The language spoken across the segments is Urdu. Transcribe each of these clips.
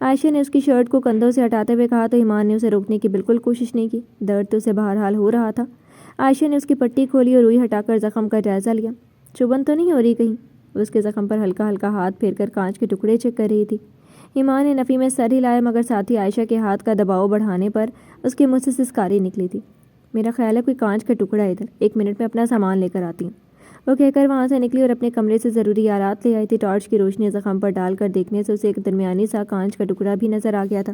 عائشہ نے اس کی شرٹ کو کندھوں سے ہٹاتے ہوئے کہا تو ایمان نے اسے روکنے کی بالکل کوشش نہیں کی۔ درد تو اسے بہرحال ہو رہا تھا۔ عائشہ نے اس کی پٹی کھولی اور روئی ہٹا کر زخم کا جائزہ لیا۔ چبھن تو نہیں ہو رہی کہیں؟ وہ اس کے زخم پر ہلکا ہلکا ہاتھ پھیر کر کانچ کے ٹکڑے چیک کر رہی تھی۔ ایمان نے نفی میں سر ہلایا مگر ساتھی عائشہ کے ہاتھ کا دباؤ بڑھانے پر اس کے منہ سے سسکاری نکلی تھی۔ میرا خیال ہے کوئی کانچ کا ٹکڑا ہے ادھر، 1 منٹ میں اپنا سامان لے کر آتی ہوں، وہ کہہ کر وہاں سے نکلی اور اپنے کمرے سے ضروری آلات لے آئی تھی۔ ٹارچ کی روشنی زخم پر ڈال کر دیکھنے سے اسے ایک درمیانی سا کانچ کا ٹکڑا بھی نظر آ گیا تھا۔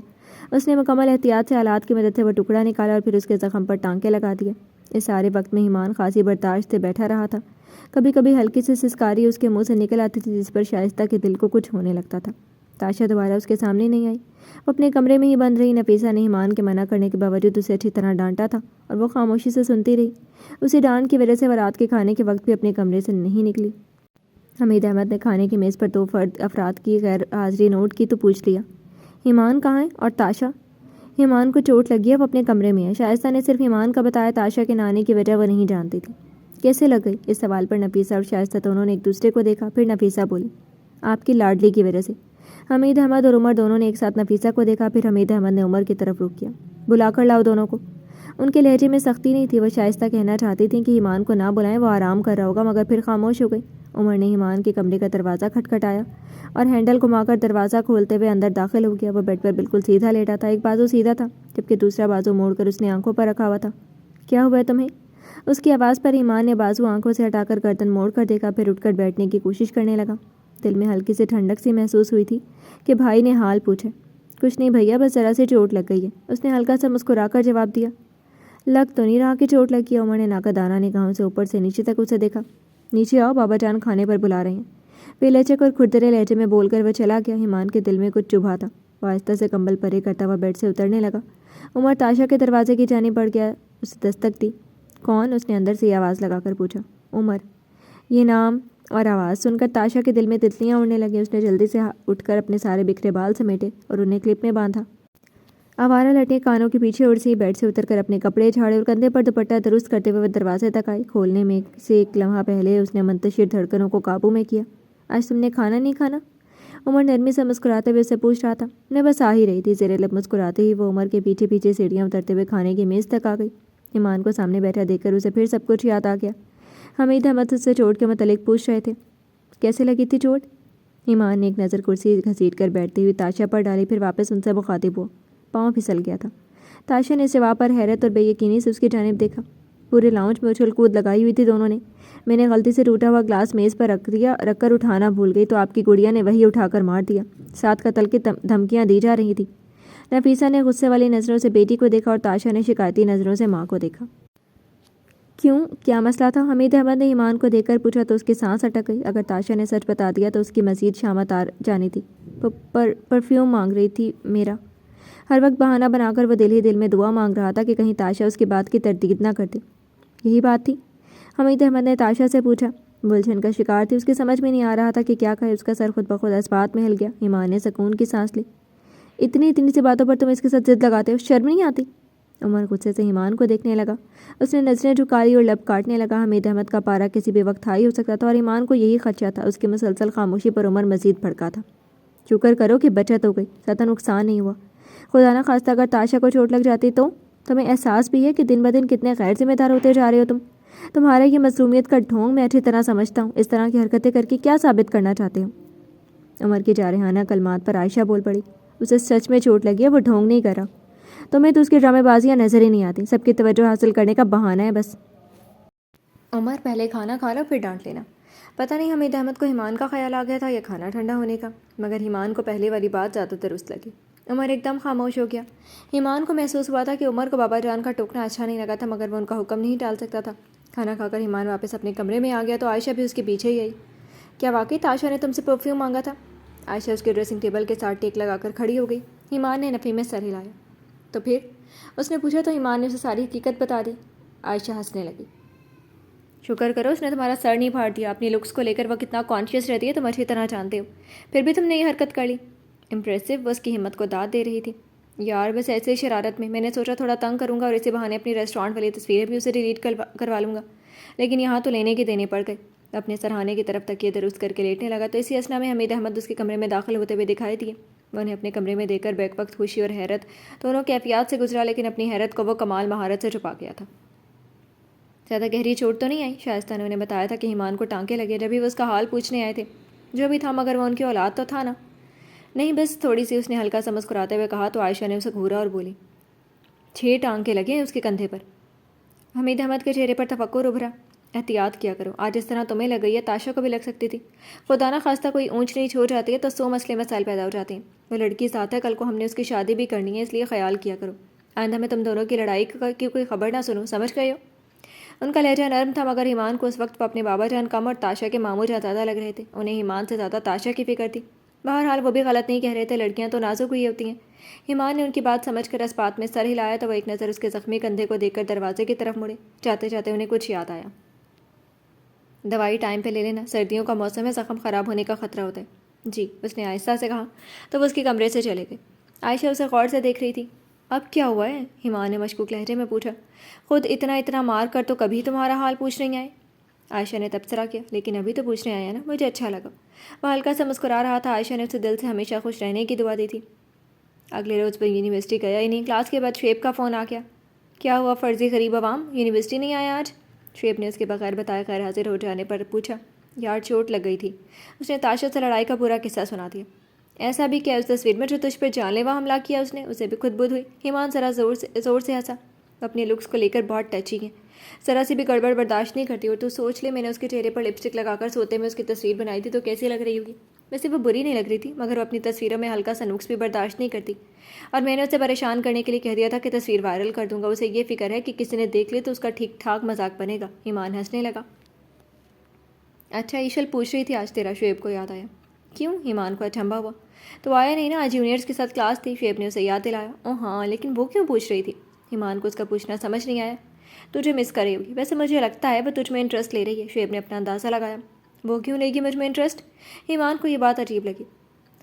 اس نے مکمل احتیاط سے آلات کی مدد سے وہ ٹکڑا نکالا اور پھر اس کے زخم پر ٹانکے لگا دیے۔ اس سارے وقت میں ایمان خاصی برداشت سے بیٹھا رہا تھا۔ کبھی کبھی ہلکی سی سسکاری اس کے منہ سے نکل آتی تھی جس پر شائستہ کے دل کو کچھ ہونے لگتا تھا۔ تاشا دوبارہ اس کے سامنے نہیں آئی، وہ اپنے کمرے میں ہی بند رہی۔ نفیسہ نے ایمان کے منع کرنے کے باوجود اسے اچھی طرح ڈانٹا تھا اور وہ خاموشی سے سنتی رہی۔ اسی ڈانٹ کی وجہ سے وہ رات کے کھانے کے وقت بھی اپنے کمرے سے نہیں نکلی۔ حمید احمد نے کھانے کی میز پر 2 افراد کی غیر حاضری نوٹ کی تو پوچھ لیا، ایمان کہاں ہے اور تاشا؟ ایمان کو چوٹ لگی ہے، وہ اپنے کمرے میں ہے۔ شائستہ نے صرف ایمان کا بتایا، تاشا کے نہ آنے کی وجہ وہ نہیں جانتی تھی۔ کیسے لگ گئی؟ اس سوال پر نفیسہ اور شائستہ دونوں نے ایک دوسرے کو دیکھا۔ پھر نفیسہ بولی، آپ کی لاڈلی کی وجہ سے۔ حمید احمد اور عمر دونوں نے ایک ساتھ نفیسہ کو دیکھا۔ پھر حمید احمد نے عمر کی طرف رخ کیا، بلا کر لاؤ دونوں کو۔ ان کے لہجے میں سختی نہیں تھی، وہ شائستہ کہنا چاہتی تھیں کہ ایمان کو نہ بلائیں، وہ آرام کر رہا ہوگا، مگر پھر خاموش ہو گئی۔ عمر نے ایمان کے کمرے کا دروازہ کھٹکھٹایا اور ہینڈل گھما کر دروازہ کھولتے ہوئے اندر داخل ہو گیا۔ وہ بیڈ پر بالکل سیدھا لیٹا تھا، ایک بازو سیدھا تھا جبکہ دوسرا بازو موڑ کر اس نے آنکھوں پر رکھا ہوا تھا۔ کیا ہوا ہے تمہیں؟ اس کی آواز پر ایمان نے بازو آنکھوں سے ہٹا کر گردن موڑ کر دیکھا، پھر اٹھ کر بیٹھنے کی کوشش کرنے لگا۔ دل میں ہلکی سی ٹھنڈک سی محسوس ہوئی تھی کہ بھائی نے حال پوچھا۔ کچھ نہیں بھیا، بس ذرا سی چوٹ لگ گئی ہے، اس نے ہلکا سا مسکرا کر جواب دیا۔ لگ تو نہیں رہا کہ چوٹ لگی ہے۔ عمر نے ناقدانہ نگاہوں سے اوپر سے نیچے تک اسے دیکھا۔ نیچے آؤ، بابا جان کھانے پر بلا رہے ہیں، بے لچک اور کھردرے لہجے میں بول کر وہ چلا گیا۔ ایمان کے دل میں کچھ چبھا تھا، وہ آہستہ سے کمبل پرے کرتا ہوا بیڈ سے اترنے لگا۔ عمر تاشا کے دروازے کی جانب بڑھ گیا، اسے دستک دی۔ کون؟ اس نے اندر سے آواز لگا کر پوچھا۔ عمر۔ یہ نام اور آواز سن کر تاشا کے دل میں تتلیاں اڑنے لگیں۔ اس نے جلدی سے اٹھ کر اپنے سارے بکھرے بال سمیٹے اور انہیں کلپ میں باندھا۔ آوارہ لٹیں کانوں کے پیچھے اڑ سی، بیڈ سے اتر کر اپنے کپڑے جھاڑے اور کندھے پر دوپٹہ درست کرتے ہوئے وہ دروازے تک آئی۔ کھولنے میں سے ایک لمحہ پہلے اس نے منتشر دھڑکنوں کو قابو میں کیا۔ آج تم نے کھانا نہیں کھانا؟ عمر نرمی سے مسکراتے ہوئے اسے پوچھ رہا تھا۔ میں بس آ ہی رہی تھی۔ زیر لب مسکراتے ہی وہ عمر کے پیچھے پیچھے سیڑھیاں اترتے ہوئے کھانے کی میز تک آ گئی۔ ایمان کو سامنے بیٹھا دیکھ کر اسے پھر سب کچھ یاد آ گیا۔ حمید احمد اس سے چوٹ کے متعلق پوچھ رہے تھے۔ کیسے لگی تھی چوٹ؟ ایمان نے ایک نظر کرسی گھسیٹ کر بیٹھتی ہوئی تاشا پر ڈالی، پھر واپس ان سے مخاطب ہوا۔ پاؤں پھسل گیا تھا۔ تاشا نے اس جواب پر حیرت اور بے یقینی سے اس کی جانب دیکھا۔ پورے لاؤنج میں اچھل کود لگائی ہوئی تھی دونوں نے۔ میں نے غلطی سے ٹوٹا ہوا گلاس میز پر رکھ کر اٹھانا بھول گئی تو آپ کی گڑیا نے وہی اٹھا کر مار دیا، ساتھ قتل کی دھمکیاں دی جا رہی تھیں۔ نفیسہ نے غصے والی نظروں سے بیٹی کو دیکھا اور تاشا نے شکایتی نظروں سے ماں کو دیکھا۔ کیوں؟ کیا مسئلہ تھا؟ حمید احمد نے ایمان کو دیکھ کر پوچھا تو اس کی سانس اٹک گئی۔ اگر تاشا نے سچ بتا دیا تو اس کی مزید شامت آ جانی تھی۔ پرفیوم مانگ رہی تھی میرا۔ ہر وقت بہانہ بنا کر وہ دل ہی دل میں دعا مانگ رہا تھا کہ کہیں تاشا اس کی بات کی تردید نہ کر دے۔ یہی بات تھی؟ حمید احمد نے تاشا سے پوچھا۔ وہ الجھن کا شکار تھی، اس کی سمجھ میں نہیں آ رہا تھا کہ کیا کہے۔ اس کا سر خود بخود اسبات میں ہل گیا۔ ایمان نے سکون کی سانس لی۔ اتنی سی باتوں پر تم اس کے ساتھ ضد لگاتے ہو، شرم نہیں آتی؟ عمر غصے سے ایمان کو دیکھنے لگا۔ اس نے نظریں جھکا لی اور لب کاٹنے لگا۔ حمید احمد کا پارا کسی بھی وقت ہائی ہو سکتا تھا اور ایمان کو یہی خدشہ تھا۔ اس کی مسلسل خاموشی پر عمر مزید بھڑکا تھا۔ شکر کرو کہ بچت ہو گئی، زیادہ نقصان نہیں ہوا۔ خدا نہ خواستہ اگر تاشا کو چوٹ لگ جاتی تو؟ تمہیں احساس بھی ہے کہ دن بدن کتنے غیر ذمہ دار ہوتے جا رہے ہو تم؟ تمہارا یہ مظلومیت کا ڈھونگ میں اچھی طرح سمجھتا ہوں۔ اس طرح کی حرکتیں کر کے کیا ثابت کرنا چاہتے ہو؟ عمر کی جارحانہ کلمات پر عائشہ بول پڑی۔ اسے سچ میں چوٹ لگی ہے، وہ ڈھونگ نہیں کر رہا۔ تمہیں تو اس کی ڈرامے بازیاں نظر ہی نہیں آتی، سب کی توجہ حاصل کرنے کا بہانہ ہے بس۔ عمر پہلے کھانا کھا لو پھر ڈانٹ لینا۔ پتہ نہیں حمید احمد کو ایمان کا خیال آ گیا تھا یا کھانا ٹھنڈا ہونے کا، مگر ایمان کو پہلے والی بات زیادہ درست لگی۔ عمر ایک دم خاموش ہو گیا۔ ایمان کو محسوس ہوا تھا کہ عمر کو بابا جان کا ٹوکنا اچھا نہیں لگا تھا، مگر وہ ان کا حکم نہیں ٹال سکتا تھا۔ کھانا کھا کر ایمان واپس اپنے کمرے میں آ گیا تو عائشہ بھی اس کے پیچھے ہی آئی۔ کیا واقعی تاشا نے تم سے پرفیوم مانگا تھا؟ عائشہ اس کے ڈریسنگ ٹیبل کے ساتھ ٹیک لگا کر کھڑی ہو گئی۔ ایمان نے نفی میں سر ہلایا۔ تو پھر؟ اس نے پوچھا تو ایمان نے اسے ساری حقیقت بتا دی۔ عائشہ ہنسنے لگی۔ شکر کرو اس نے تمہارا سر نہیں پھاڑ دیا۔ اپنی لکس کو لے کر وہ کتنا کانشیس رہتی ہے تم اچھی طرح جانتے ہو، پھر بھی تم نے یہ حرکت کر لی۔ امپریسو، وہ اس کی ہمت کو داد دے رہی تھی۔ یار بس ایسے ہی شرارت میں نے سوچا تھوڑا تنگ کروں گا اور اسی بہانے اپنی ریسٹورانٹ والی تصویریں بھی اسے ڈیلیٹ کروا لوں گا، لیکن یہاں تو لینے کے دینے پڑ گئے۔ اپنے سرہانے کی طرف تکیے درست کر کے لیٹنے لگا تو اسی اسنا میں حمید احمد اس کے کمرے میں داخل ہوتے ہوئے دکھائی دیے۔ وہ انہیں اپنے کمرے میں دیکھ کر بیک وقت خوشی اور حیرت دونوں کیفیات سے گزرا، لیکن اپنی حیرت کو وہ کمال مہارت سے چھپا گیا تھا۔ زیادہ گہری چوٹ تو نہیں آئی؟ شائستہ نے انہیں بتایا تھا کہ ایمان کو ٹانکے لگے جبھی وہ اس کا حال پوچھنے آئے تھے۔ جو بھی تھا، مگر وہ ان کی اولاد تو تھا نا۔ نہیں بس تھوڑی سی، اس نے ہلکا سا مسکراتے ہوئے کہا، تو عائشہ نے اسے گھورا اور بولی، 6 ٹانکے لگے ہیں اس کے کندھے پر۔ حمید احمد کے چہرے پر تفکر ابھرا۔ احتیاط کیا کرو، آج اس طرح تمہیں لگ گئی ہے، تاشا کو بھی لگ سکتی تھی۔ خدا نہ خواستہ کوئی اونچ نیچ ہو جاتی ہے تو 100 مسئلے مسائل پیدا ہو جاتے ہیں۔ وہ لڑکی ساتھ ہے، کل کو ہم نے اس کی شادی بھی کرنی ہے، اس لیے خیال کیا کرو آئندہ میں تم دونوں کی لڑائی کی کوئی خبر نہ سنوں، سمجھ گئے ہو؟ ان کا لہجہ نرم تھا، مگر ایمان کو اس وقت وہ اپنے بابا جان کم اور تاشا کے ماموں جان زیادہ لگ رہے تھے۔ انہیں ایمان سے زیادہ تاشا کی فکر تھی۔ بہرحال وہ بھی غلط نہیں کہہ رہے تھے، لڑکیاں تو نازک ہوئی ہوتی ہیں۔ ایمان نے ان کی بات سمجھ کر اس بات میں سر ہلایا تو وہ ایک نظر اس کے زخمی کندھے کو دیکھ کر دروازے کی طرف مڑے۔ جاتے جاتے انہیں کچھ یاد آیا۔ دوائی ٹائم پہ لے لینا، سردیوں کا موسم ہے، زخم خراب ہونے کا خطرہ ہوتا ہے۔ جی، اس نے آہستہ سے کہا تو وہ اس کے کمرے سے چلے گئے۔ عائشہ اسے غور سے دیکھ رہی تھی۔ اب کیا ہوا ہے؟ ایمان نے مشکوک لہجے میں پوچھا۔ خود اتنا مار کر تو کبھی تمہارا حال پوچھ نہیں آئے؟ عائشہ نے تبصرہ کیا، لیکن ابھی تو پوچھنے آیا نا، مجھے اچھا لگا۔ وہ ہلکا سا مسکرا رہا تھا۔ عائشہ نے اسے دل سے ہمیشہ خوش رہنے کی دعا دی تھی۔ اگلے روز وہ یونیورسٹی گیا ہی نہیں۔ کلاس کے بعد شعیب کا فون آ گیا۔ کیا ہوا فرضی غریب عوام، یونیورسٹی نہیں آیا آج؟ شعیب نے اس کے بغیر بتائے غیر حاضر ہو جانے پر پوچھا۔ یار چوٹ لگ گئی تھی۔ اس نے تاشا سے لڑائی کا پورا قصہ سنا دیا۔ ایسا بھی کیا اس تصویر میں جو تجھ پہ جان لیوا حملہ کیا اس نے؟ اسے بھی خود بدھ ہوئی؟ ایمان ذرا زور سے ہنسا۔ وہ اپنے لکس کو لے کر بہت ٹچی ہیں، ذرا سی بھی گڑبڑ برداشت نہیں کرتی، اور تو سوچ لے میں نے اس کے چہرے پر لپسٹک لگا کر سوتے میں اس کی تصویر بنائی تھی تو کیسی لگ رہی ہوگی؟ ویسے وہ بری نہیں لگ رہی تھی، مگر وہ اپنی تصویروں میں ہلکا سا نقص بھی برداشت نہیں کرتی، اور میں نے اسے پریشان کرنے کے لیے کہہ دیا تھا کہ تصویر وائرل کر دوں گا۔ اسے یہ فکر ہے کہ کسی نے دیکھ لی تو اس کا ٹھیک ٹھاک مذاق بنے گا۔ ایمان ہنسنے لگا۔ اچھا ایشل پوچھ رہی تھی آج تیرا، شعیب کو یاد آیا۔ کیوں؟ ایمان کو اچنبھا ہوا۔ تو آیا نہیں نا، آج جونیئرز کے ساتھ کلاس تھی، شعیب نے اسے یاد دلایا۔ او ہاں، لیکن وہ کیوں پوچھ رہی تھی؟ ایمان کو اس کا پوچھنا سمجھ نہیں آیا۔ تجھے مس کرے ہوگی، ویسے مجھے لگتا ہے وہ تجھ میں انٹرسٹ لے رہی ہے، شعیب نے اپنا اندازہ لگایا۔ وہ کیوں لے گی مجھ میں انٹرسٹ؟ ایمان کو یہ بات عجیب لگی۔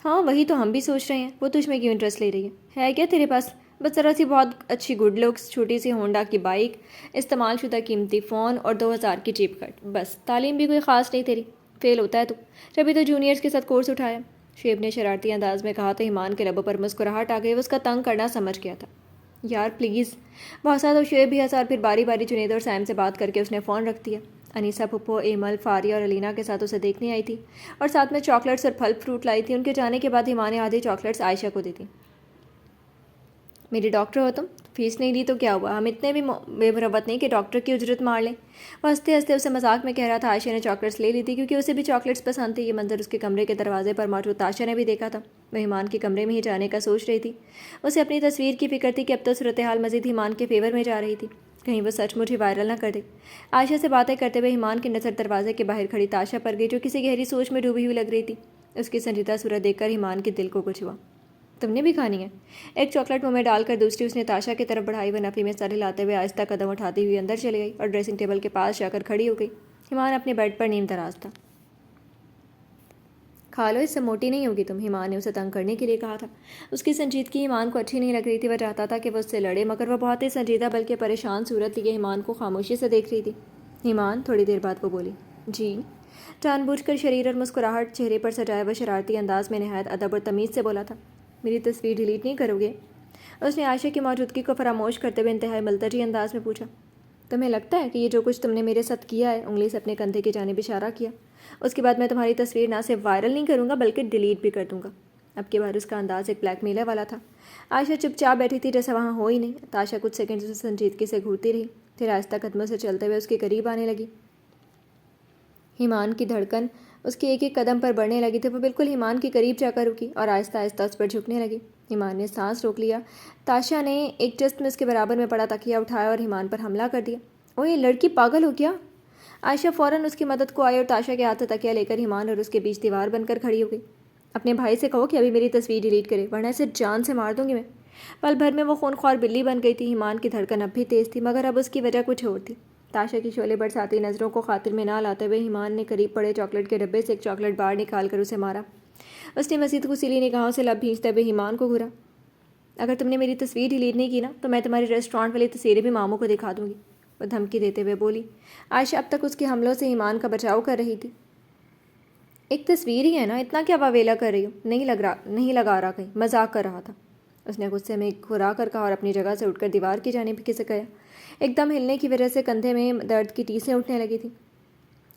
ہاں وہی تو ہم بھی سوچ رہے ہیں، وہ تجھ میں کیوں انٹرسٹ لے رہی ہے کیا تیرے پاس؟ بس ذرا سی بہت اچھی گڈ لکس، چھوٹی سی ہونڈا کی بائک، استعمال شدہ قیمتی فون اور 2000 کی جیب کٹ، بس۔ تعلیم بھی کوئی خاص نہیں تیری، فیل ہوتا ہے تو، جبھی تو جونیئرز کے ساتھ کورس اٹھایا، شعیب نے شرارتی انداز میں کہا تو ایمان کے لبوں پر مسکراہٹ آ گئی۔ وہ اس کا تنگ کرنا سمجھ گیا تھا۔ یار پلیز، بہت سا تو شعیب بھی ہنسا، اور پھر باری باری جنید اور سائم سے بات کر کے اس نے فون رکھ دیا۔ انیسہ پھپھو، ایمل، فاریہ اور علینا کے ساتھ اسے دیکھنے آئی تھی، اور ساتھ میں چاکلیٹس اور پھل فروٹ لائی تھی۔ ان کے جانے کے بعد ایمان نے آدھی چاکلیٹس عائشہ کو دی تھی۔ میری ڈاکٹر ہو تم، فیس نہیں دی تو کیا ہوا، ہم اتنے بھی بے مروت نہیں کہ ڈاکٹر کی اجرت مار لیں۔ وہ ہنستے ہنستے اسے مذاق میں کہہ رہا تھا۔ عائشہ نے چاکلیٹس لے لی تھی کیونکہ اسے بھی چاکلیٹس پسند تھی۔ یہ منظر اس کے کمرے کے دروازے پر موجود تاشا نے بھی دیکھا تھا۔ وہ ایمان کے کمرے میں ہی جانے کا سوچ رہی تھی۔ اسے اپنی تصویر کی فکر تھی کہ اب تو صورتحال مزید ایمان کے فیور میں جا رہی تھی، کہیں وہ سچ مجھ ہی وائرل نہ کر دے۔ عائشہ سے باتیں کرتے ہوئے ایمان کی نظر دروازے کے باہر کھڑی تاشا پر گئی، جو کسی گہری سوچ میں ڈوبی ہوئی لگ رہی تھی۔ اس کی سنجیدہ صورت دیکھ کر ایمان کے دل کو کچھ ہوا۔ تم نے بھی کھانی ہے؟ ایک چاکلیٹ منہ میں ڈال کر دوسری اس نے تاشا کی طرف بڑھائی۔ وہ نفی میں سر ہلاتے ہوئے آہستہ قدم اٹھاتی ہوئی اندر چلی گئی اور ڈریسنگ ٹیبل کے پاس جا کر کھڑی ہو گئی۔ ایمان اپنے بیڈ پر نیم دراز تھا۔ کھا لو، اس سے موٹی نہیں ہوگی تم، ایمان نے اسے تنگ کرنے کے لیے کہا تھا۔ اس کی سنجیدگی ایمان کو اچھی نہیں لگ رہی تھی۔ وہ چاہتا تھا کہ وہ اس سے لڑے، مگر وہ بہت ہی سنجیدہ بلکہ پریشان صورت لیے ایمان کو خاموشی سے دیکھ رہی تھی۔ ایمان، تھوڑی دیر بعد وہ بولی، جی؟ جان بوجھ کر شریر اور مسکراہٹ چہرے پر سجائے وہ شرارتی انداز میں نہایت ادب اور تمیز سے بولا تھا، میری تصویر ڈیلیٹ نہیں کرو گے؟ اس نے عائشہ کی موجودگی کو فراموش کرتے ہوئے انتہائی ملتجی انداز میں پوچھا۔ تمہیں لگتا ہے کہ یہ جو کچھ تم نے میرے ساتھ کیا ہے؟ انگلی سے اپنے کندھے کی جانب اشارہ کیا۔ اس کے بعد میں تمہاری تصویر نہ صرف وائرل نہیں کروں گا بلکہ ڈیلیٹ بھی کر دوں گا۔ اب کے بعد اس کا انداز ایک بلیک میلر والا تھا۔ عائشہ چپ چاپ بیٹھی تھی جیسے وہاں ہو ہی نہیں۔ تاشا کچھ سیکنڈ اسے سنجیدگی سے گھورتی رہی، پھر آہستہ قدموں سے چلتے ہوئے اس کے قریب آنے لگی۔ ایمان کی دھڑکن اس کے ایک ایک قدم پر بڑھنے لگی تھی۔ وہ بالکل ایمان کے قریب جا کر رکی اور آہستہ آہستہ اس پر جھکنے لگی۔ ایمان نے سانس روک لیا۔ تاشا نے ایک جست میں اس کے برابر میں پڑا تکیہ اٹھایا اور ایمان پر حملہ کر دیا۔ او یہ لڑکی پاگل ہو کیا؟ عائشہ فوراً اس کی مدد کو آئی اور تاشا کے ہاتھ سے تکیہ لے کر ایمان اور اس کے بیچ دیوار بن کر کھڑی ہو گئی۔ اپنے بھائی سے کہو کہ ابھی میری تصویر ڈیلیٹ کرے، ورنہ اسے جان سے مار دوں گی میں۔ پل بھر میں وہ خونخوار بلی بن گئی تھی۔ ایمان کی دھڑکن اب بھی تیز تھی، مگر اب اس کی وجہ کچھ اور تھی۔ تاشا کی شعلے برساتی نظروں کو خاطر میں نہ لاتے ہوئے ایمان نے قریب پڑے چاکلیٹ کے ڈبے سے ایک چاکلیٹ بار نکال کر اسے مارا۔ اس نے مزید غصیلی نگاہوں سے لب بھینچتے ہوئے ایمان کو گھورا۔ اگر تم نے میری تصویر ڈیلیٹ نہیں کی نا تو میں تمہاری ریسٹورانٹ والی تصویریں بھی ماموں کو دکھا دوں گی، وہ دھمکی دیتے ہوئے بولی۔ عائشہ اب تک اس کے حملوں سے ایمان کا بچاؤ کر رہی تھی۔ ایک تصویر ہی ہے نا، اتنا کیا واویلا کر رہی ہو؟ نہیں لگا رہا، کہیں مذاق کر رہا تھا، اس نے غصے میں گھرا کر کہا اور اپنی جگہ سے اٹھ کر دیوار کی جانب کھسک گیا۔ ایک دم ہلنے کی وجہ سے کندھے میں درد کی ٹیسیں اٹھنے لگی تھیں۔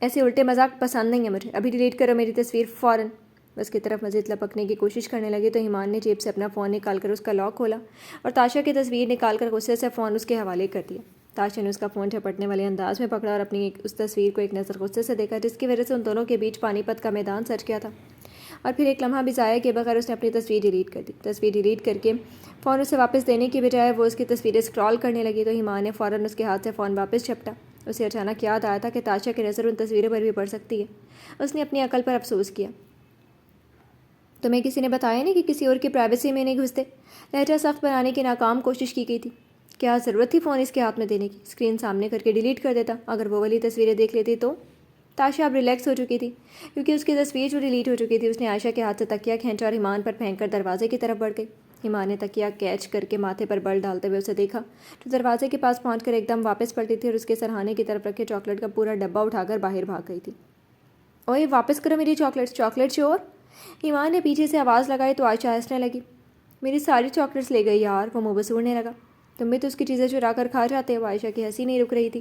ایسے الٹے مذاق پسند نہیں ہے مجھے، ابھی ڈیلیٹ کرو میری تصویر فوراً۔ اس کی طرف مزید لپکنے کی کوشش کرنے لگی تو ایمان نے جیب سے اپنا فون نکال کر اس کا لاک کھولا اور تاشا کی تصویر نکال کر غصے سے فون اس کے حوالے کر دیا۔ تاشا نے اس کا فون جھپٹنے والے انداز میں پکڑا اور اپنی اس تصویر کو ایک نظر غصے سے دیکھا، جس کی وجہ سے ان دونوں کے بیچ پانی پت کا میدان سج گیا تھا۔ اور پھر ایک لمحہ بھی ضائع کیے بغیر اس نے اپنی تصویر ڈیلیٹ کر دی۔ تصویر ڈیلیٹ کر کے فون اسے واپس دینے کی بجائے وہ اس کی تصویریں اسکرال کرنے لگی تو ایمان نے فوراً اس کے ہاتھ سے فون واپس جھپٹا۔ اسے اچانک یاد آیا تھا کہ تاشا کی نظر ان تصویروں پر بھی پڑ سکتی ہے۔ اس نے اپنی عقل پر افسوس کیا۔ تمہیں کسی نے بتایا نہیں کہ کسی اور کی پرائیویسی میں نہیں گھستے؟ لہجہ سخت بنانے کی ناکام کوشش کی گئی تھی۔ کیا ضرورت تھی فون اس کے ہاتھ میں دینے کی؟ اسکرین سامنے کر کے ڈیلیٹ کر دیتا، اگر وہ والی تصویریں دیکھ لیتی تو۔ تاشا اب ریلیکس ہو چکی تھی کیونکہ اس کی تصویر جو ڈیلیٹ ہو چکی تھی۔ اس نے عائشہ کے ہاتھ سے تکیہ کھینچا اور ایمان پر پھینک کر دروازے کی طرف بڑھ گئی۔ ایمان نے تکیہ کیچ کر کے ماتھے پر بل ڈالتے ہوئے اسے دیکھا جو دروازے کے پاس پہنچ کر ایک دم واپس پلٹی تھی اور اس کے سرہانے کی طرف رکھے چاکلیٹ کا پورا ڈبہ اٹھا کر باہر بھاگ گئی تھی۔ اوئے واپس کرو میری چاکلیٹ چور! ایمان نے پیچھے سے آواز لگائی تو عائشہ ہنسنے لگی۔ میری ساری چاکلیٹس لے گئی یار، وہ منہ بسوڑنے لگا۔ تم بھی تو اس کی چیزیں چرا کر کھا جاتے ہو۔ عائشہ کی ہنسی نہیں رک رہی تھی۔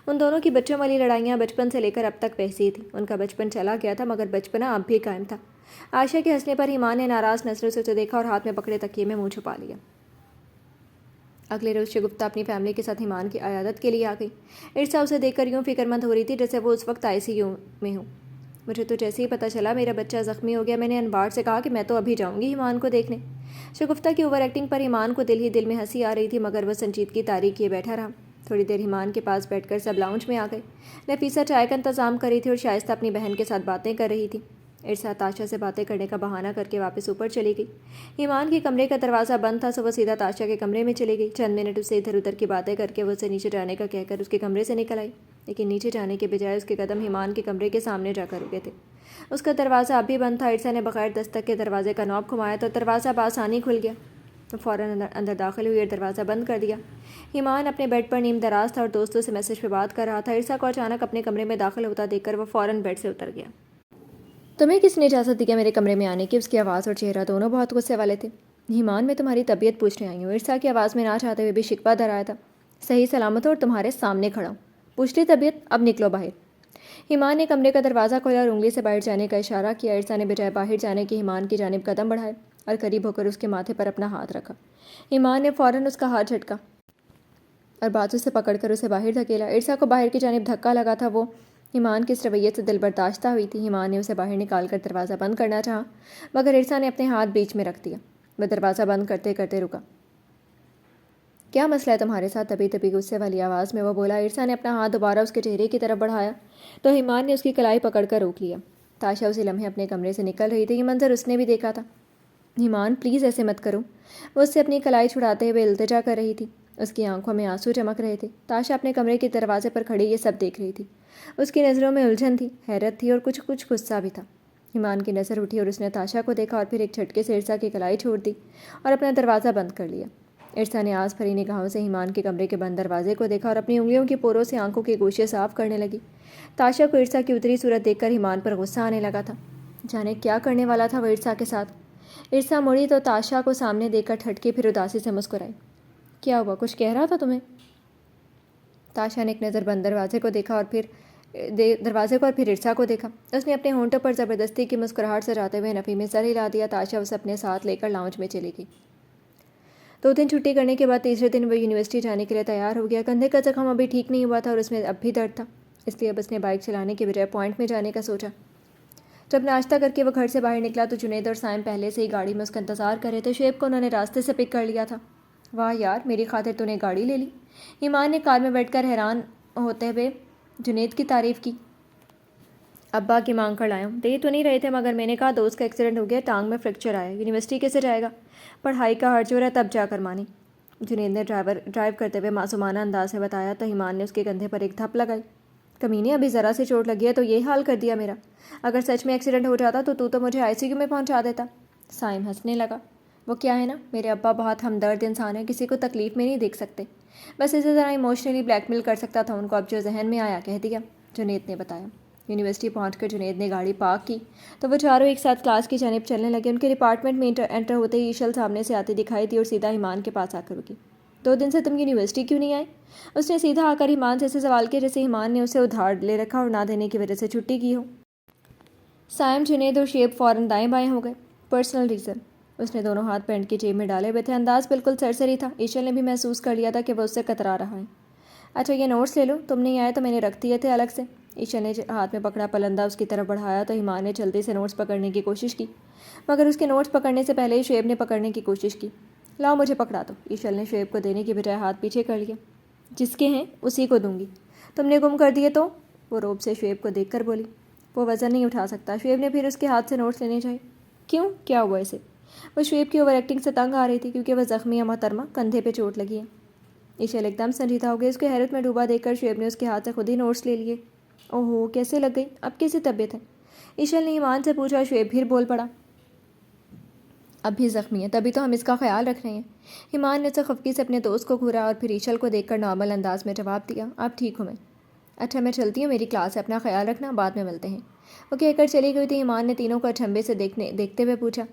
ان دونوں کی بچوں والی لڑائیاں بچپن سے لے کر اب تک ویسی تھیں۔ ان کا بچپن چلا گیا تھا مگر بچپنا اب بھی قائم تھا۔ عائشہ کے ہنسنے پر ایمان نے ناراض نظروں سے اسے دیکھا اور ہاتھ میں پکڑے تکیے میں منہ چھپا لیا۔ اگلے روز شگفتہ اپنی فیملی کے ساتھ ایمان کی عیادت کے لیے آ گئی۔ ارسا اسے دیکھ کر یوں فکر مند ہو رہی تھی جیسے وہ اس وقت ICU میں ہوں۔ مجھے تو جیسے ہی پتہ چلا میرا بچہ زخمی ہو گیا، میں نے انبار سے کہا کہ میں تو ابھی جاؤں گی ایمان کو دیکھنے۔ شگفتہ کی اوور ایکٹنگ پر ایمان کو دل ہی دل میں ہنسی آ رہی تھی مگر وہ سنجیدگی طاری کیے بیٹھا رہا۔ تھوڑی دیر ایمان کے پاس بیٹھ کر سب لاؤنج میں آ گئے۔ نفیسہ چائے کا انتظام کر رہی تھی اور شائستہ اپنی بہن کے ساتھ باتیں کر رہی تھی۔ ارسا تاشا سے باتیں کرنے کا بہانہ کر کے واپس اوپر چلی گئی۔ ایمان کے کمرے کا دروازہ بند تھا سو وہ سیدھا تاشا کے کمرے میں چلی گئی۔ چند منٹ اس سے ادھر ادھر کی باتیں کر کے وہ اسے نیچے جانے کا کہہ کر اس کے کمرے سے نکل آئی، لیکن نیچے جانے کے بجائے اس کے قدم ایمان کے کمرے کے سامنے جا کر رکے تھے۔ اس کا دروازہ اب بھی بند تھا۔ ارسا نے بغیر دستک کے دروازے کا نوب گھمایا تو دروازہ بآسانی کھل گیا۔ وہ فوراً اندر داخل ہوئی اور دروازہ بند کر دیا۔ ایمان اپنے بیڈ پر نیم دراز تھا اور دوستوں سے میسج پہ بات کر رہا تھا۔ ارسا کو اچانک اپنے کمرے میں داخل ہوتا دیکھ کر وہ فوراً بیڈ سے اتر گیا۔ تمہیں کس نے اجازت دی میرے کمرے میں آنے کی؟ اس کی آواز اور چہرہ دونوں بہت غصے والے تھے۔ ایمان میں تمہاری طبیعت پوچھنے آئی ہوں، ارسا کی آواز میں نہ چاہتے ہوئے بھی شکوہ دھرایا تھا۔ صحیح سلامت ہو اور تمہارے سامنے کھڑا ہوں، پوچھ لی طبیعت، اب نکلو باہر۔ ایمان نے کمرے کا دروازہ کھولا اور انگلی سے باہر جانے کا اشارہ کیا۔ ارسا نے بجائے باہر جانے کے ایمان کی جانب قدم بڑھائے اور قریب ہو کر اس کے ماتھے پر اپنا ہاتھ رکھا۔ ایمان نے فوراً اس کا ہاتھ جھٹکا اور بازو سے پکڑ کر اسے باہر دھکیلا۔ ارسا کو باہر کی جانب دھکا لگا تھا، وہ ایمان کی اس رویے سے دل برداشتہ ہوئی تھی۔ ایمان نے اسے باہر نکال کر دروازہ بند کرنا چاہا مگر ارسا نے اپنے ہاتھ بیچ میں رکھ دیا۔ وہ دروازہ بند کرتے کرتے رکا۔ کیا مسئلہ ہے تمہارے ساتھ؟ دبی دبی غصے والی آواز میں وہ بولا۔ ارسا نے اپنا ہاتھ دوبارہ اس کے چہرے کی طرف بڑھایا تو ایمان نے اس کی کلائی پکڑ کر روک لیا۔ تاشا اسی لمحے اپنے کمرے سے نکل رہی تھی، یہ منظر اس نے بھی دیکھا تھا۔ ایمان پلیز ایسے مت کرو، وہ اس سے اپنی کلائی چھڑاتے ہوئے التجا کر رہی تھی۔ اس کی آنکھوں میں آنسو چمک رہے تھے۔ تاشا اپنے کمرے کے دروازے پر کھڑی یہ سب دیکھ رہی تھی۔ اس کی نظروں میں الجھن تھی، حیرت تھی اور کچھ غصہ بھی تھا۔ ایمان کی نظر اٹھی اور اس نے تاشا کو دیکھا اور پھر ایک جھٹکے سے ارسا کی کلائی چھوڑ دی اور اپنا دروازہ بند کر لیا۔ ارسا نے آس بھری نگاہوں سے ایمان کے کمرے کے بند دروازے کو دیکھا اور اپنی انگلیوں کی پوروں سے آنکھوں کے گوشے صاف کرنے لگی۔ تاشا کو ارسا کی اتری صورت دیکھ کر ایمان پر غصہ آنے لگا تھا۔ جانے کیا کرنے والا تھا وہ ارسا کے ساتھ۔ ارسا مڑی تو تاشا کو سامنے دیکھ کر ٹھٹکی، پھر اداسی سے مسکرائی۔ کیا ہوا، کچھ کہہ رہا تھا تمہیں؟ تاشا نے ایک نظر بند دروازے کو اور پھر ارسا کو دیکھا۔ اس نے اپنے ہونٹوں پر زبردستی کی مسکراہٹ سجاتے ہوئے نفی میں سر ہلا دیا۔ تاشا اسے اپنے ساتھ لے کر لاؤنج میں چلی گئی۔ 2 دن چھٹی کرنے کے بعد تیسرے دن وہ یونیورسٹی جانے کے لیے تیار ہو گیا۔ کندھے کا زخم ابھی ٹھیک نہیں ہوا تھا اور اس میں اب بھی درد تھا، اس لیے اب اس نے بائک چلانے کے بجائے پوائنٹ میں جانے کا سوچا۔ جب ناشتہ کر کے وہ گھر سے باہر نکلا تو جنید اور سائم پہلے سے ہی گاڑی میں اس کا انتظار کر رہے تھے۔ شعیب کو انہوں نے راستے سے پک کر لیا تھا۔ واہ یار، میری خاطر تو نے گاڑی لے لی، ایمان نے کار میں بیٹھ کر حیران ہوتے ہوئے جنید کی تعریف کی۔ ابا کی مانگ کر لایا ہوں، دے تو نہیں رہے تھے مگر میں نے کہا دوست کا ایکسیڈنٹ ہو گیا، ٹانگ میں فریکچر آیا، یونیورسٹی کیسے جائے گا، پڑھائی کا حرج ہو رہا ہے تب جا کر مانی، جنید نے ڈرائیو کرتے ہوئے معصومانہ انداز میں بتایا تو ایمان نے اس کے کندھے پر ایک دھپ لگائی۔ کمینے، ابھی ذرا سے چوٹ لگی ہے تو یہ حال کر دیا میرا، اگر سچ میں ایکسیڈنٹ ہو جاتا تو مجھے ICU میں پہنچا دیتا۔ سائم ہنسنے لگا۔ وہ کیا ہے نا، میرے ابا بہت ہمدرد انسان ہیں، کسی کو تکلیف میں نہیں دیکھ سکتے، بس اسی طرح ایموشنلی بلیک میل کر سکتا تھا ان کو، اب جو ذہن میں آیا کہہ دیا، جنید نے بتایا۔ یونیورسٹی پہنچ کر جنید نے گاڑی پارک کی تو وہ چاروں ایک ساتھ کلاس کی جانب چلنے لگے۔ ان کے ڈپارٹمنٹ میں انٹر ہوتے ہی ایشل سامنے سے آتی دکھائی دی اور سیدھا ایمان کے پاس آ کر رکی۔ 2 دن سے تم یونیورسٹی کیوں نہیں آئے؟ اس نے سیدھا آ کر ایمان سے ایسے سوال کیا جیسے ایمان نے اسے ادھار لے رکھا اور نہ دینے کی وجہ سے چھٹی کی ہو۔ سائم، جنید اور شیب فوراً دائیں بائیں ہو گئے۔ Personal reason. اس نے دونوں ہاتھ پینٹ کی جیب میں ڈالے ہوئے تھے۔ انداز بالکل سرسری تھا۔ ایشل نے بھی محسوس کر لیا تھا کہ وہ اس سے کترا رہا ہے۔ اچھا یہ نوٹس لے لو، تم نہیں آئے تو میں نے رکھ دیے تھے الگ سے۔ ایشل نے ہاتھ میں پکڑا پلندہ اس کی طرف بڑھایا تو ایمان نے جلدی سے نوٹس پکڑنے کی کوشش کی، مگر اس کے نوٹس پکڑنے سے پہلے ہی شعیب نے پکڑنے کی کوشش کی۔ لاؤ مجھے پکڑا دو۔ ایشل نے شعیب کو دینے کی بجائے ہاتھ پیچھے کر لیا۔ جس کے ہیں اسی کو دوں گی، تم نے گم کر دیے تو؟ وہ روب سے شعیب کو دیکھ کر بولی۔ وہ وزن نہیں اٹھا سکتا۔ شعیب نے پھر اس کے ہاتھ سے نوٹس لینے چاہے۔ کیوں؟ کیا ہوا اسے؟ وہ شعیب کی اوور ایکٹنگ سے تنگ آ رہی تھی کیونکہ وہ زخمی ہے محترمہ، کندھے پہ چوٹ لگی ہے۔ ایشل ایک دم سنجیدہ ہو گئی۔ اس کو حیرت میں ڈوبا دیکھ کر شعیب نے اس کے ہاتھ سے خود ہی نوٹس لے لیے۔ اوہو کیسے لگ گئی؟ اب کیسی طبیعت ہے؟ ایشل نے ایمان سے پوچھا۔ شعیب پھر بول پڑا، اب بھی زخمی ہے، تبھی تو ہم اس کا خیال رکھ رہے ہیں۔ ایمان نے اسے خفگی سے اپنے دوست کو گھورا اور پھر ایشل کو دیکھ کر نارمل انداز میں جواب دیا، اب ٹھیک ہوں میں۔ اچھا میں چلتی ہوں، میری کلاس ہے، اپنا خیال رکھنا، بعد میں ملتے ہیں۔ وہ کہہ کر چلی گئی تھی۔ ایمان نے تینوں کو اچھمبے سے دیکھتے ہوئے پوچھا،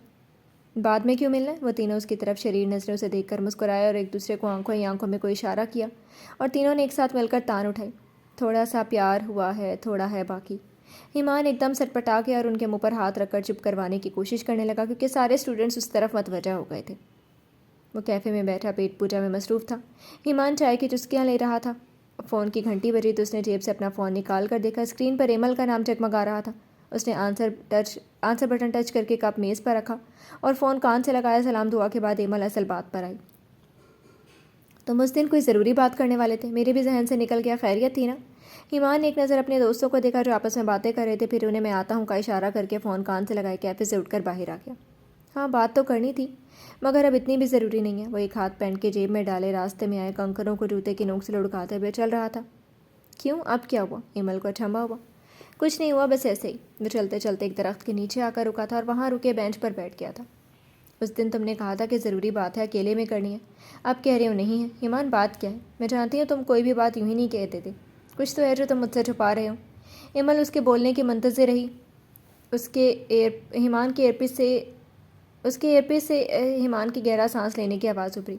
بعد میں کیوں ملنا ہے؟ وہ تینوں اس کی طرف شریر نظروں سے دیکھ کر مسکرائے اور ایک دوسرے کو آنکھوں ہی آنکھوں میں کوئی اشارہ کیا اور تینوں نے ایک ساتھ مل کر تان اٹھائی۔ تھوڑا سا پیار ہوا ہے، تھوڑا ہے باقی۔ ایمان ایک دم سٹپٹا گیا اور ان کے منہ پر ہاتھ رکھ کر چپ کروانے کی کوشش کرنے لگا کیونکہ سارے اسٹوڈنٹس اس طرف متوجہ ہو گئے تھے۔ وہ کیفے میں بیٹھا پیٹ پوجا میں مصروف تھا۔ ایمان چائے کی چسکیاں لے رہا تھا۔ فون کی گھنٹی بجی تو اس نے جیب سے اپنا فون نکال کر دیکھا، اسکرین پر ایمل کا نام جگمگا رہا تھا۔ اس نے آنسر بٹن ٹچ کر کے کپ میز پر رکھا اور فون کان سے لگایا۔ سلام دعا کے بعد ایمل اصل بات پر آئی۔ تم اس دن کوئی ضروری بات کرنے والے تھے، میرے بھی ذہن سے نکل گیا، خیریت تھی نا؟ ایمان نے ایک نظر اپنے دوستوں کو دیکھا جو آپس میں باتیں کر رہے تھے، پھر انہیں میں آتا ہوں کا اشارہ کر کے فون کان سے لگائے کیفے سے اٹھ کر باہر آ گیا۔ ہاں بات تو کرنی تھی، مگر اب اتنی بھی ضروری نہیں ہے۔ وہ ایک ہاتھ پینٹ کے جیب میں ڈالے راستے میں آئے کنکروں کو جوتے کی نوک سے لڑکاتے ہوئے چل رہا تھا۔ کیوں؟ اب کیا ہوا؟ ایمل کو اچھمبا ہوا۔ کچھ نہیں ہوا، بس ایسے ہی۔ وہ چلتے چلتے ایک درخت کے نیچے آ کر رکا تھا اور وہاں رکے بینچ پر بیٹھ گیا تھا۔ اس دن تم نے کہا تھا کہ ضروری بات ہے، اکیلے میں کرنی ہے، اب کہہ رہے ہو نہیں ہے۔ ایمان بات کیا ہے؟ میں جانتی ہوں تم کوئی بھی بات یوں ہی نہیں کہتے تھے، کچھ تو ہے جو تم مجھ سے چھپا رہے ہو۔ ایمل اس کے بولنے کی منتظر رہی۔ ایمان کے ایئرپیس سے ایمان کی گہرا سانس لینے کی آواز ابھری۔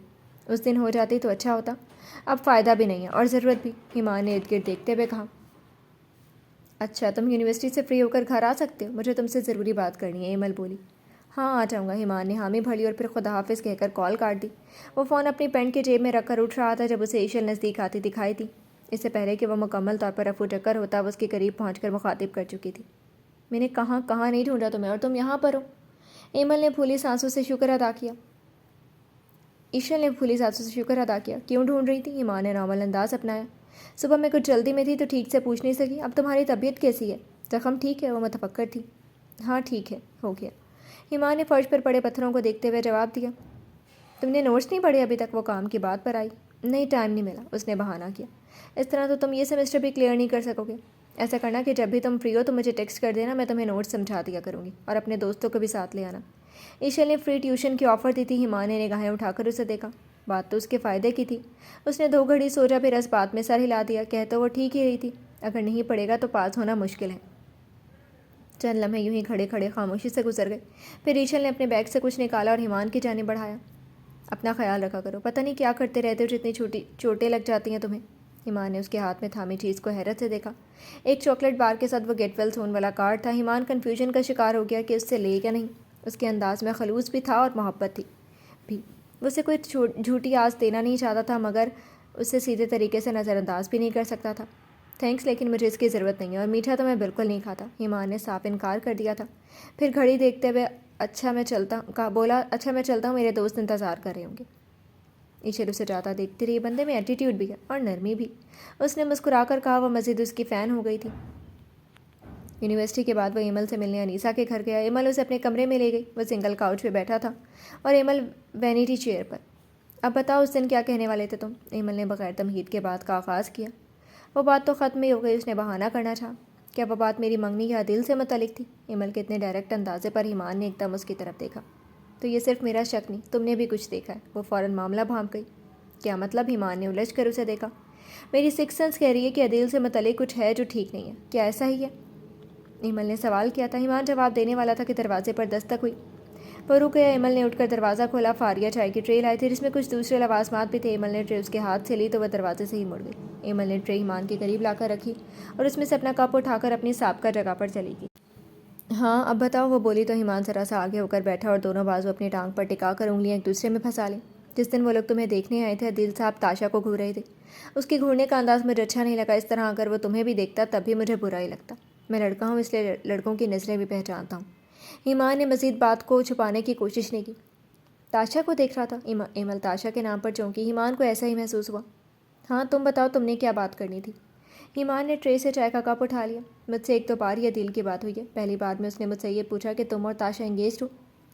اس دن ہو جاتی تو اچھا ہوتا، اب فائدہ بھی نہیں ہے اور ضرورت بھی۔ ایمان نے ارد گرد دیکھتے ہوئے کہا۔ اچھا تم یونیورسٹی سے فری ہو کر گھر آ سکتے ہو، مجھے تم سے ضروری بات کرنی ہے، ایمل بولی۔ ہاں آ جاؤں گا، ایمان نے حامی بھری اور پھر خدا حافظ کہہ کر کال کاٹ دی۔ وہ فون اپنی پینٹ کے جیب میں رکھ کر اٹھ رہا تھا جب اسے ایشل نزدیک آتی دکھائی تھی۔ اس سے پہلے کہ وہ مکمل طور پر رفو چکر ہوتا، وہ اس کے قریب پہنچ کر مخاطب کر چکی تھی۔ میں نے کہاں نہیں ڈھونڈا تمہیں اور تم یہاں پر ہو۔ ایمل نے پھولی سانسوں سے شکر ادا کیا۔ ایشل نے پھولی سانسوں سے شکر ادا کیا۔ کیوں ڈھونڈ رہی تھی؟ ایمان نے نارمل انداز اپنایا۔ صبح میں کچھ جلدی میں تھی تو ٹھیک سے پوچھ نہیں سکی۔ اب تمہاری طبیعت کیسی ہے؟ زخم ٹھیک ہے؟ وہ متفکر تھی۔ ہاں ٹھیک ہے، ہو گیا۔ ایمان نے فرش پر پڑے پتھروں کو دیکھتے ہوئے جواب دیا۔ تم نے نوٹس نہیں پڑھے ابھی تک؟ وہ کام کی بات پر آئی۔ نہیں ٹائم نہیں ملا، اس نے بہانہ کیا۔ اس طرح تو تم یہ سیمسٹر بھی کلیئر نہیں کر سکو گے۔ ایسا کرنا کہ جب بھی تم فری ہو تو مجھے ٹیکسٹ کر دینا، میں تمہیں نوٹس سمجھا دیا کروں گی اور اپنے دوستوں کو بھی ساتھ لے آنا۔ ایشل نے فری ٹیوشن کی آفر دی تھی۔ ایمان نے نگاہیں اٹھا کر اسے دیکھا۔ بات تو اس کے فائدے کی تھی۔ اس نے 2 گھڑی سوچا پھر اس بات میں سر ہلا دیا۔ کہہ تو وہ ٹھیک ہی رہی تھی، اگر نہیں پڑھے گا تو پاس ہونا مشکل ہے۔ چند لمحے یوں ہی کھڑے کھڑے خاموشی سے گزر گئے۔ پھر ایشل نے اپنے بیگ سے کچھ نکالا اور ایمان کی جانب بڑھایا۔ اپنا خیال رکھا کرو، پتہ نہیں کیا کرتے رہتے ہو، جتنی چھوٹی چوٹیں لگ جاتی ہیں تمہیں۔ ایمان نے اس کے ہاتھ میں تھامی چیز کو حیرت سے دیکھا۔ ایک چاکلیٹ بار کے ساتھ وہ گیٹ ویل سون والا کارڈ تھا۔ ایمان کنفیوژن کا شکار ہو گیا کہ اس سے لے یا نہیں۔ اس کے انداز میں خلوص بھی تھا اور محبت تھی بھی۔ وہ اسے کوئی جھوٹی آس دینا نہیں چاہتا تھا مگر اسے سیدھے طریقے سے نظر انداز بھی نہیں کر سکتا تھا۔ تھینکس، لیکن مجھے اس کی ضرورت نہیں ہے، اور میٹھا تو میں بالکل نہیں کھاتا۔ ایمان نے صاف انکار کر دیا تھا۔ پھر گھڑی دیکھتے ہوئے اچھا میں چلتا ہوں، میرے دوست انتظار کر رہے ہوں گے۔ ایشل اسے جاتا دیکھتی رہی۔ بندے میں ایٹیٹیوڈ بھی ہے اور نرمی بھی، اس نے مسکرا کر کہا۔ وہ مزید اس کی فین ہو گئی تھی۔ یونیورسٹی کے بعد وہ ایمل سے ملنے انیسا کے گھر گیا۔ ایمل اسے اپنے کمرے میں لے گئی۔ وہ سنگل کاؤچ پہ بیٹھا تھا اور ایمل وینیٹی چیئر پر۔ اب بتاؤ اس دن کیا کہنے والے تھے تم؟ ایمل نے بغیر تمہید کے بات کا آغاز کیا۔ وہ بات تو ختم ہی ہو گئی، اس نے بہانہ کرنا چاہا۔ کیا وہ بات میری منگنی یا دل سے متعلق تھی؟ ایمل کے اتنے ڈائریکٹ اندازے پر ایمان نے ایک دم اس کی طرف دیکھا۔ تو یہ صرف میرا شک نہیں، تم نے بھی کچھ دیکھا ہے۔ وہ فوراً معاملہ بھانپ گئی۔ کیا مطلب؟ ایمان نے الجھ کر اسے دیکھا۔ میری سکس سینس کہہ رہی ہے کہ عدیل سے متعلق کچھ ہے جو ٹھیک نہیں ہے۔ کیا ایسا ہی ہے؟ ایمل نے سوال کیا تھا۔ ایمان جواب دینے والا تھا کہ دروازے پر دستک ہوئی۔ وہ رک گیا۔ ایمل نے اٹھ کر دروازہ کھولا۔ فاریہ چائے کی ٹرے لائی تھی جس میں کچھ دوسرے لوازمات بھی تھے۔ ایمل نے ٹرے اس کے ہاتھ سے لی تو وہ دروازے سے ہی مڑ گئی۔ ایمل نے ٹرے ایمان کے قریب لا کر رکھی اور اس میں سے اپنا کپ اٹھا کر اپنی سابقہ جگہ پر چلی گئی۔ ہاں اب بتاؤ، وہ بولی تو ایمان ذرا سا آگے ہو کر بیٹھا اور دونوں بازو اپنی ٹانگ پر ٹکا کر انگلیاں ایک دوسرے میں پھنسا لیں۔ جس دن وہ لوگ تمہیں دیکھنے آئے تھے عدیل صاحب تاشا کو گھور رہے تھے۔ اس کی گھورنے کا انداز مجھے اچھا نہیں لگا۔ اس طرح اگر وہ تمہیں بھی دیکھتا تب بھی مجھے برا ہی لگتا۔ میں لڑکا ہوں، اس لیے لڑکوں کی نظریں بھی پہچانتا ہوں۔ ایمان نے مزید بات کو چھپانے کی کوشش نہیں کی۔ تاشا کو دیکھ رہا تھا؟ ایمل تاشا کے نام پر چونکی۔ ایمان کو ایسا ہی محسوس ہوا۔ ہاں تم بتاؤ، تم نے کیا بات کرنی تھی؟ ایمان نے ٹرے سے چائے کا کپ اٹھا لیا۔ مجھ سے ایک تو بار ہی عدیل کی بات ہوئی ہے۔ پہلی بار میں اس نے مجھ سے یہ پوچھا کہ تم اور تاشا انگیجڈ ہو۔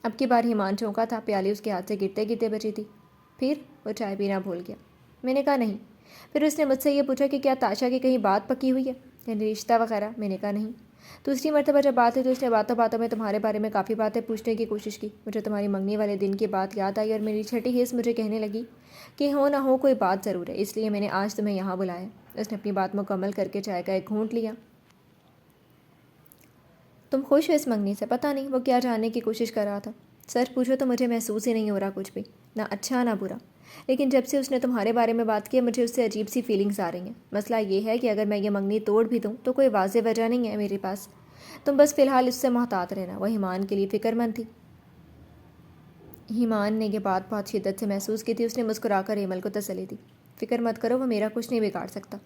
اب کی بار ایمان چونکا تھا، پیالی اس کے ہاتھ سے گرتے گرتے بچی تھی۔ پھر وہ چائے پینا بھول گیا۔ میں نے کہا نہیں۔ پھر اس نے مجھ سے یہ پوچھا کہ کیا تاشا کی کہیں بات پکی ہوئی ہے، یعنی رشتہ وغیرہ؟ میں نے کہا نہیں۔ دوسری مرتبہ جب بات ہوئی تو اس نے باتوں باتوں میں تمہارے بارے میں کافی باتیں پوچھنے کی کوشش کی۔ مجھے تمہاری منگنی والے دن کی بات یاد آئی اور میری چھٹی حس مجھے کہنے لگی کہ ہو نہ ہو کوئی بات ضرور ہے، اس لیے میں نے آج تمہیں یہاں بلایا۔ اس نے اپنی بات مکمل کر کے چائے کا ایک گھونٹ لیا۔ تم خوش ہو اس منگنی سے؟ پتہ نہیں وہ کیا جاننے کی کوشش کر رہا تھا۔ سچ پوچھو تو مجھے محسوس ہی نہیں ہو رہا کچھ بھی، نہ اچھا نہ برا۔ لیکن جب سے اس نے تمہارے بارے میں بات کی مجھے اس سے عجیب سی فیلنگز آ رہی ہیں۔ مسئلہ یہ ہے کہ اگر میں یہ منگنی توڑ بھی دوں تو کوئی واضح وجہ نہیں ہے میرے پاس۔ تم بس فی الحال اس سے محتاط رہنا۔ وہ ایمان کے لیے فکر مند تھی۔ ایمان نے یہ بات بہت شدت سے محسوس کی تھی۔ اس نے مسکرا کر ایمل کو تسلی دی۔ فکر مت کرو، وہ میرا کچھ نہیں بگاڑ سکتا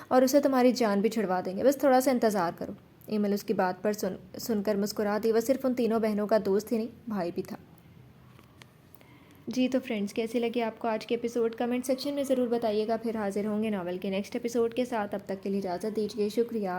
اور اسے تمہاری جان بھی چھڑوا دیں گے، بس تھوڑا سا انتظار کرو۔ ایمل اس کی بات پر سن کر مسکرا دی۔ وہ صرف ان تینوں بہنوں کا دوست ہی نہیں، بھائی بھی تھا۔ جی تو فرینڈز، کیسے لگے آپ کو آج کے ایپیسوڈ؟ کمنٹ سیکشن میں ضرور بتائیے گا۔ پھر حاضر ہوں گے ناول کے نیکسٹ ایپیسوڈ کے ساتھ۔ اب تک کے لیے اجازت دیجیے۔ شکریہ۔